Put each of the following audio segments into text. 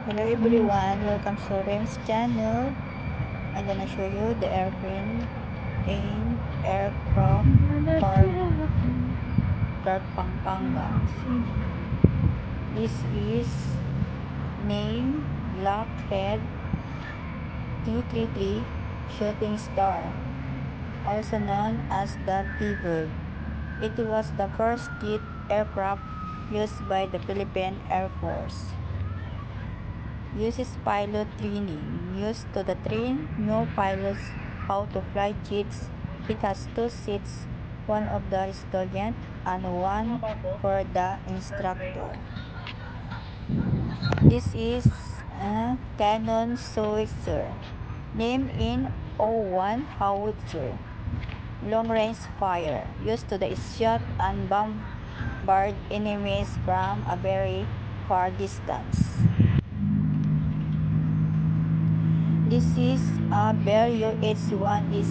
Hello everyone, welcome to Rem's channel. I'm gonna show you the airplane in aircraft Park Pampanga. This is named Lockheed 233 Shooting Star, also known as the T-Bird. It was the first jet aircraft used by the Philippine Air Force. Uses pilot training used to the train new pilots how to fly jets. It has two seats, one of the student and one for the instructor. This is a cannon howitzer, named in O1 howitzer, long-range fire, used to the shoot and bombard enemies from a very far distance. This is a Bear UH-1 is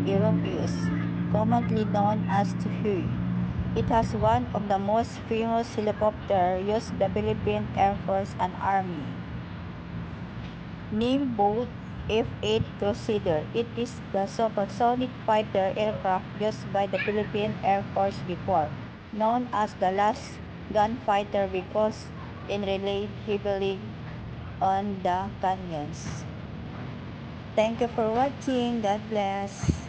Europeus, commonly known as Tihui. It has one of the most famous helicopters used by the Philippine Air Force and Army. Named both F-8 Crusader, it is the supersonic fighter aircraft used by the Philippine Air Force before, known as the last gunfighter because it relied heavily on the canyons. Thank you for watching. God bless.